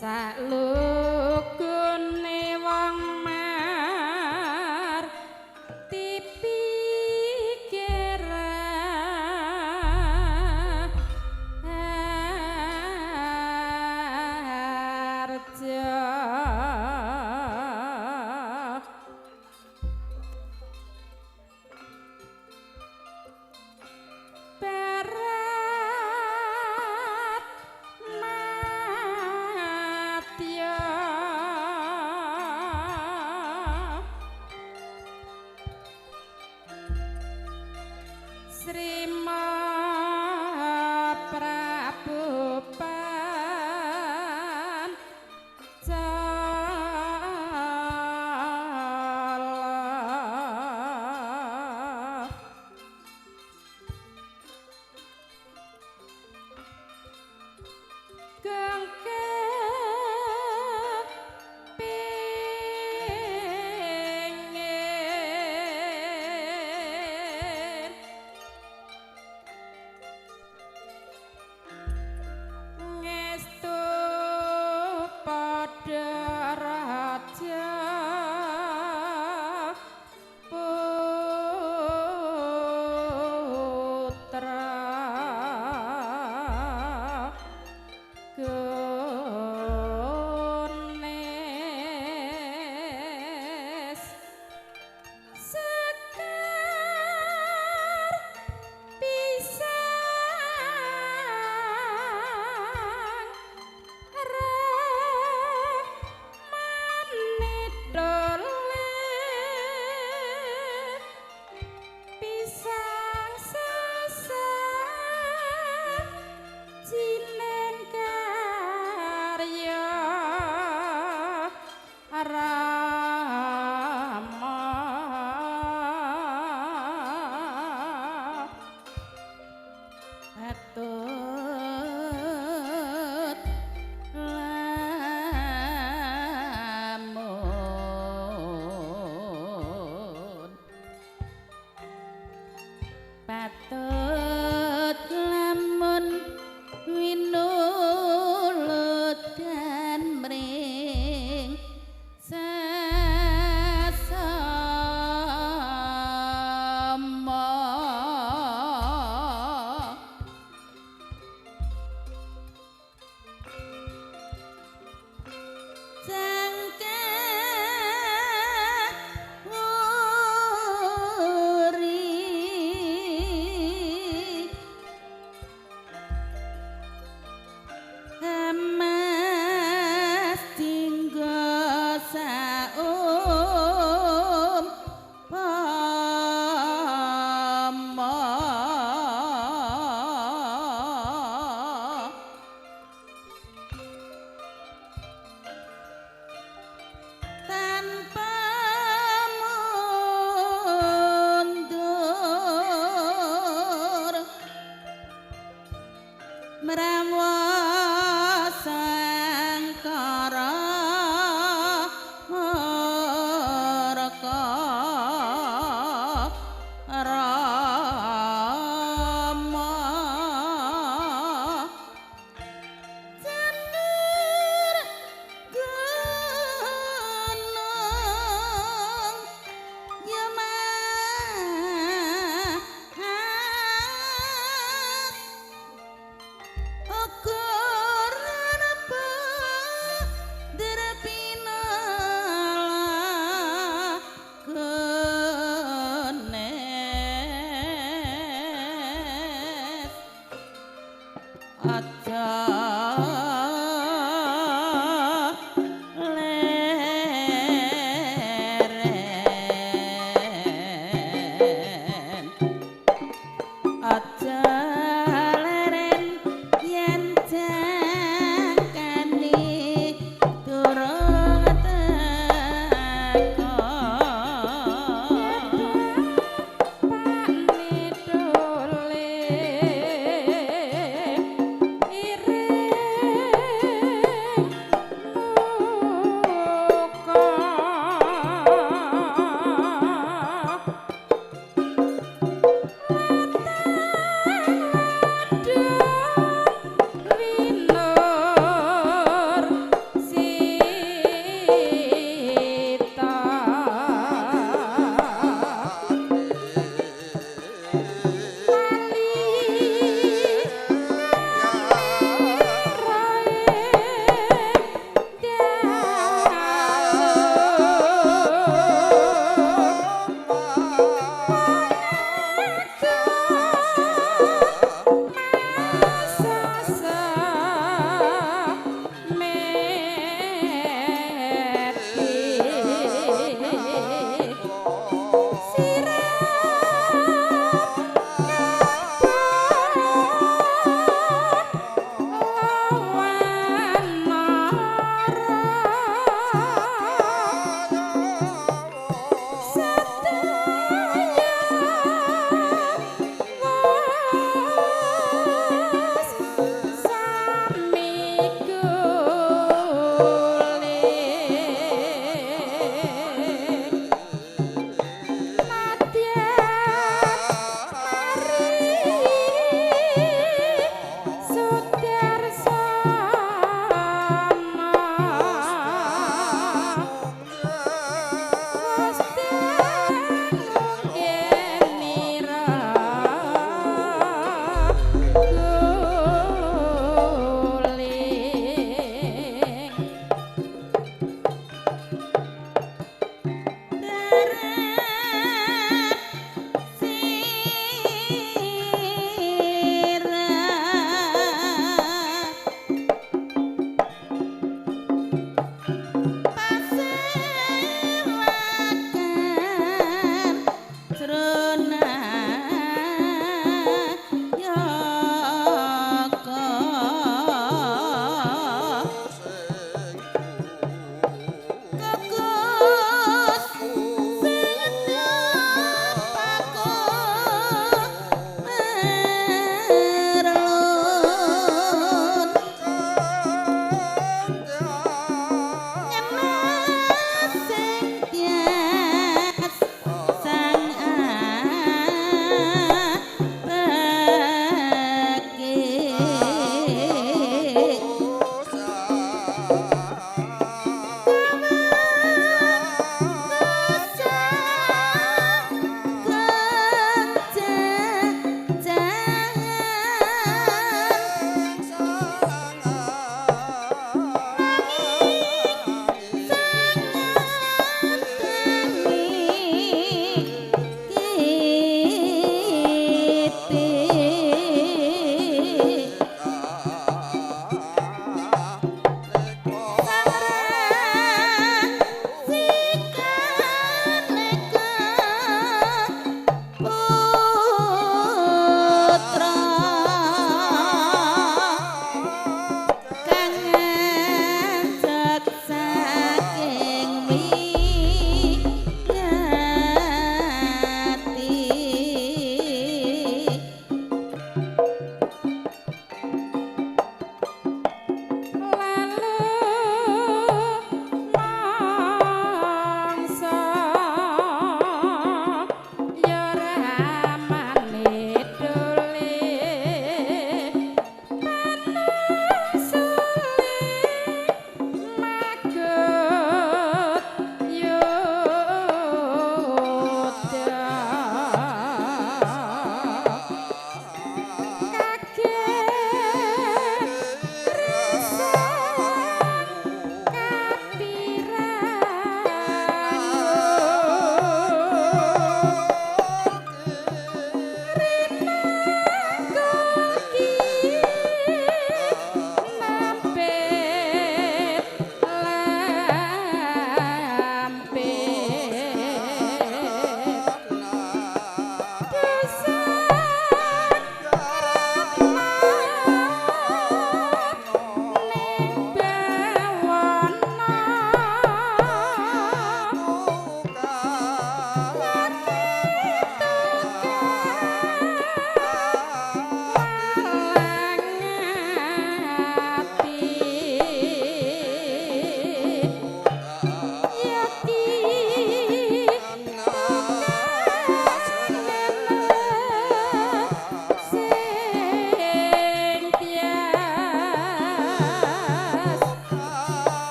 salukune wong mar dipikir harja barat matya Sri Prabu Pancala gengke pengin ngestu padha raja putra Gones sekar pisang ramane dole pisang sesat jinen karya Rama patut lamun patut lamun winulut dan mring sesama jangkep wuri emas dinggo saum pama tanpa mundur merawa sangkara maraka Rama janur gunung Yamaha ukur apa derpina Gones aja leren aja leren yen jangkani durung teko pakne dole iring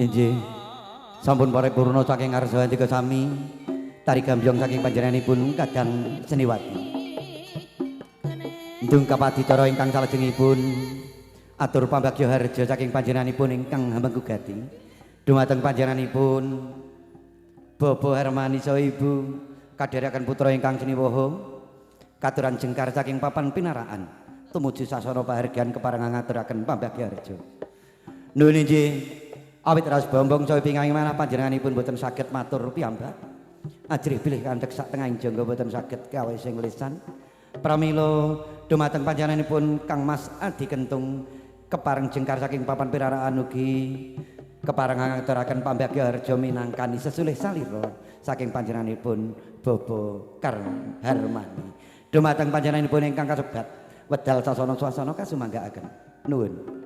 Inggih. Sampun paripurna saking ngarsa andika sami. Tari gambyong saking panjenenganipun Kadang Seniwati. Ndung kapaditara ingkang salajengipun atur pambagya harja saking panjenenganipun ingkang hambenggugati. Dumateng panjenenganipun Bapa Hermani saha Ibu kadherekaken putra ingkang siniwaha katuran jengkar saking papan pinaraan tumuju sasana pahargyan keparengan ngaturaken pambagya harja. Nuwun inggih awit ras bombong saha pinganging manah panjenenganipun boten saged matur piyambak. Ajrih bilih kanthek sak tengahing jangga boten saged gawe sing lisan. Pramila dumateng panjenenganipun Kang Mas Adi Kentung kepareng jengkar saking papan piraraan ugi kepareng ngaturaken pambagya harja minangkani sesulih salira saking panjenenganipun Bapa Harmani. Dumateng panjenenganipun ingkang kasebat wedal sasana swasana kasumanggaaken. Nuwun.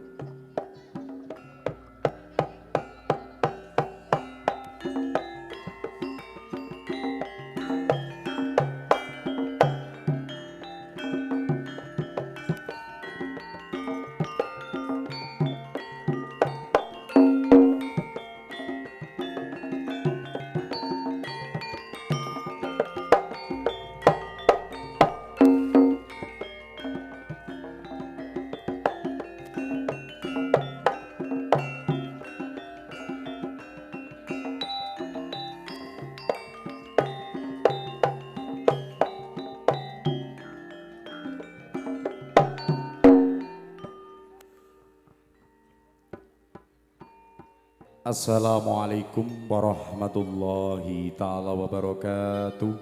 Assalamualaikum warahmatullahi ta'ala wabarakatuh.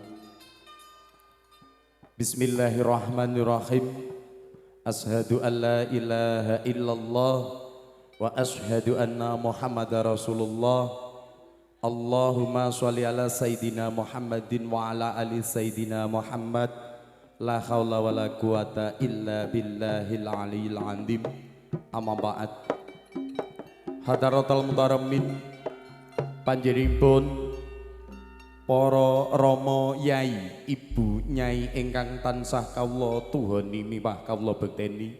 Bismillahirrahmanirrahim. Ashhadu an la ilaha illallah wa ashhadu anna Muhammadar Rasulullah. Allahumma sholli ala Sayyidina Muhammadin wa ala ali Sayyidina Muhammad. La haula wa la quwata illa billahil aliyil azim. Amma ba'd. Hadaratul mutaramin panjenenganipun para rama yai ibu nyai ingkang tansah kawula tuhani miwah kawula bekteni.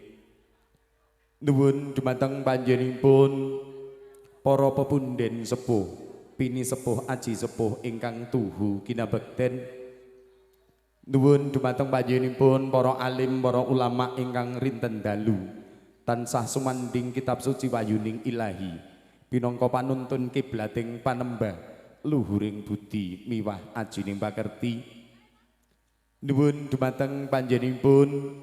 Nuwun dumateng panjenenganipun para pepunden sepuh pini sepuh aji sepuh ingkang tuhu kinabekten. Nuwun dumateng panjenenganipun para alim para ulama ingkang rinten dalu tansah sumanding kitab suci wayuning ilahi pinangka panuntun kiblating panembah luhuring budi miwah ajining pakerti. Nuwun dumateng panjenenganipun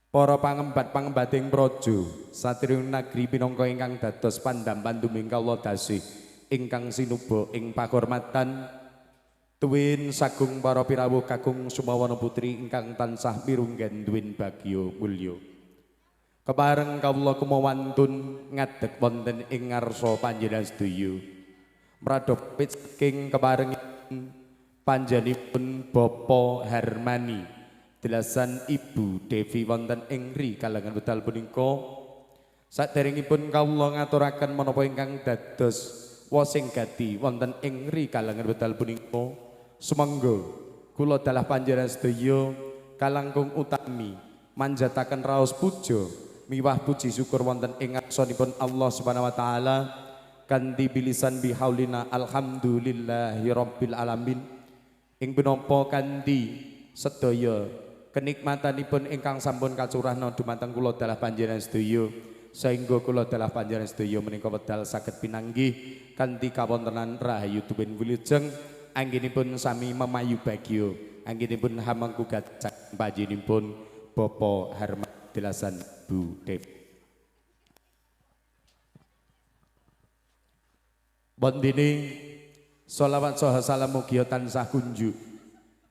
para pangembat-pangembating praja satriya nagri pinangka ingkang dados pandampan tuming kawula dasih ingkang sinuba ing pakurmatan tuwin sagung para pirawuh kakung Sumawana putri ingkang tansah mirunggan duwin bagya mulya. Kepareng kawula kumawantun ngadeg wonten ing ngarsa panjenengan sedaya. Mradhapit saking kepareng panjenenganipun Bapa Harmani, delasan Ibu Devi wonten ing ri kalangan wedal punika. Saderengipun kawula ngaturaken menapa ingkang dados wasing gati wonten ing ri kalangan wedal punika. Sumangga kula dalah panjenengan sedaya kalangkung utami manjataken raos puja miwah puji syukur wonten ing ngarsanipun Allah Subhanahu wa taala kanthi bilisan bihaulina alhamdulillahi rabbil alamin ing punapa kanthi sedaya kenikmatanipun ingkang sampun kacurahna dumateng kula dalah panjenengan sedaya sehingga kula dalah panjenengan sedaya menika wedal saged pinanggih kanthi kawontenan rahayu tuwin wilujeng anggenipun sami memayu bagya anggenipun hamangkugat panjenenganipun Bapa Harmani delasan Bu Dev. Bondene sholawat saha salam mugia tansah kunjuk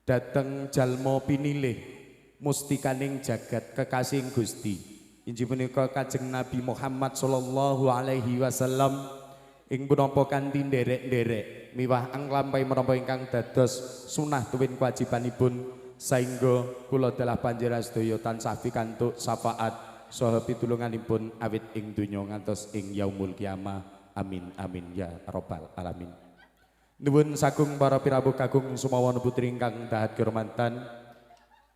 dateng jalma pinilih mustikaning jagat kekasih Gusti inggih punika Kanjeng Nabi Muhammad sallallahu alaihi wasallam ing punapa kanthi nderek-nderek miwah anglampahi menapa ingkang dados sunah tuwin kewajibanipun sehingga kula dalah panjenengan sedaya tansah pikantuk syafaat saha pitulunganipun awit ing donya ngantos ing yaumul kiamah. Amin amin ya rabbal alamin. Nuwun sagung para pirawuh kakung Sumawana putri ingkang dahat kehormatan.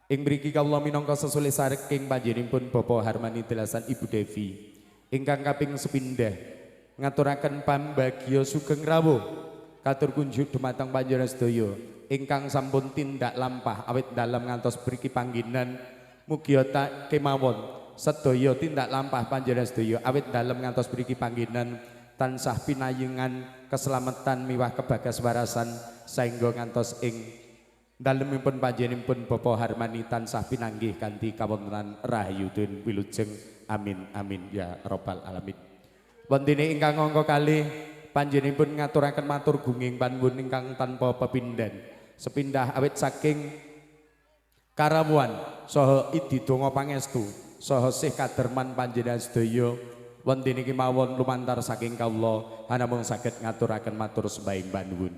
Ing mriki kawula minangka sesulih saking panjenenganipun Bapa Harmani delasan Ibu Devi ingkang kaping sepindhah ngaturaken pambagya sugeng rawuh katur kunjuk dumateng panjenengan sedaya ingkang sampun tindak lampah awit dalem ngantos mriki panggenan mugi tak kemawon sedaya tindak lampah panjenengan sedaya awit dalem ngantos mriki panggenan tansah pinayengan keselamatan miwah kebagaswarasan saengga ngantos ing dalemipun panjenenganipun Bapa Harmani tansah pinanggih kanthi kawontenan rahayu den wilujeng amin amin ya rabbal alamin. Wondene ingkang angka kalih panjenenganipun ngaturaken matur gunging panuwun ingkang tanpa pepindhan sepindah awit saking karawuhan saha idi donga pangestu saha sih kaderman panjenengan sedaya wonten iki mawon lumantar saking kawula hanamung saged ngaturaken matur sembahing panuwun.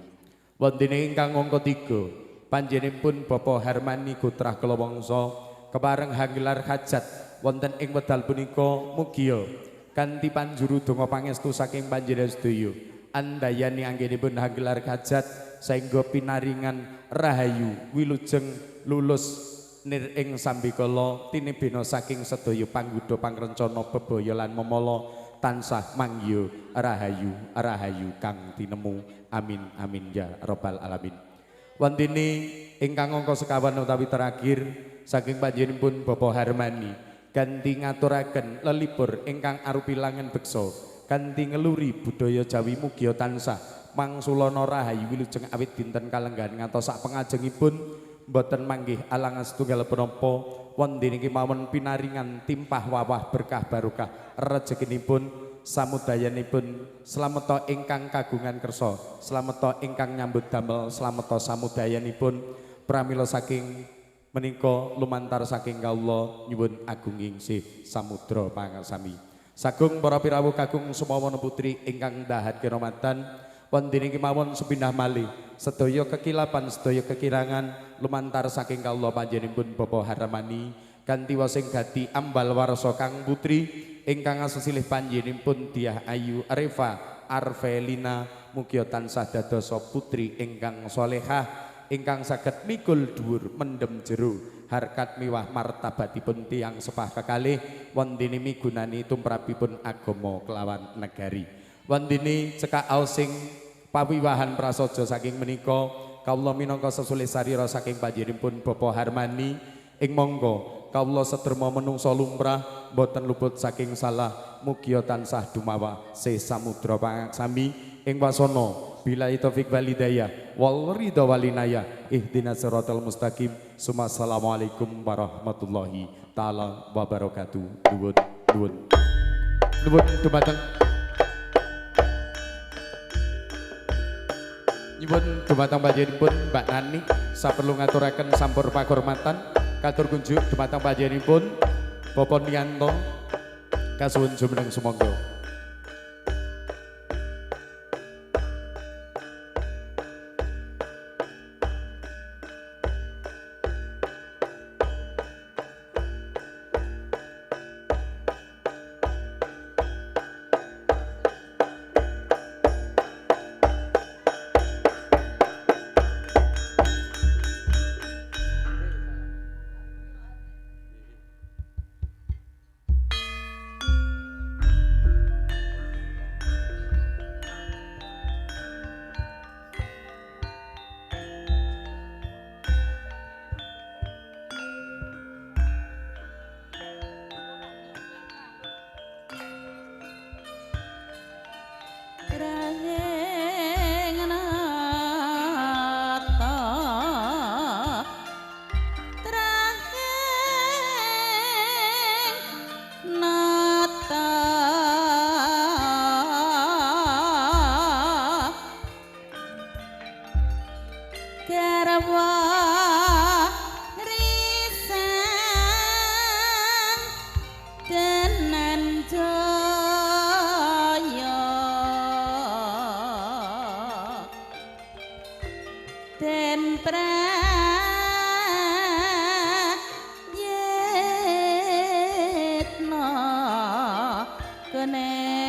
Wonten ingkang angka 3 panjenenganipun Bapak Harmani Gotrah Kelawangsa kepareng hanggelar hajat wonten ing wedal punika mugia kanthi panjuru donga pangestu saking panjenengan sedaya andayani anggenipun hanggelar hajat saengga pinaringan rahayu wilujeng lulus nir ing sambikala tinebena saking sedaya pangguda pangrencana bebaya lan memala tansah mangya rahayu rahayu kang tinemu amin amin ya rabbal alamin. Wantene ingkang angka sekawan utawi terakhir saking panjenenganipun Bapak Harmani kanthi ngaturaken lelipur ingkang arupi langen beksa kanthi ngeluri budaya Jawi mugia tansah mangsulana rahayu wilujeng awit dinten kalenggahan ngantos sak pengajengipun boten manggih alangan setunggal punapa wonten iki mawon pinaringan timpah wawah berkah barokah rezekinipun samudayanipun slameta ingkang kagungan kersa slameta ingkang nyambut damel slameta samudayanipun pramila saking menika lumantar saking kawula nyuwun agunging sih samudra pangasami sagung para pirawuh kakung sumawana putri ingkang dahat kiromatan wonten iki mawon sepindah malih sedaya kekilapan sedaya kekirangan lumantar saking kawula panjenenganipun Bapak Harmani kanthi wasing gati ambal warsa kang putri ingkang asesilih panjenenganipun Diah Ayu Reva Arvelina mugia tansah dadosa putri ingkang salehah ingkang saged mikul dhuwur mendem jero harkat miwah martabatipun tiyang sepah kekalih wonten migunani tumrapipun agama kelawan negari. Wondene cekak ausing pawiwahan prasaja saking menika kawula minangka sesulih sarira saking panjenenganipun Bapak Harmani ing monggo kawula sederma menungsa lumrah boten luput saking salah mugia tansah dumawa se samudra pangaksami ing wasana billahi taufik wal hidayah wal ridha wal inayah ihdinas siratal mustaqim assalamualaikum warahmatullahi taala wabarakatuh. Nuwun dumateng nyuwun dumateng panjenenganipun Mbak Nani saperlu ngaturaken sampur pakurmatan katur kunjuk dumateng panjenenganipun Bapak Nianto kasuwun jumeneng sumangga. Kene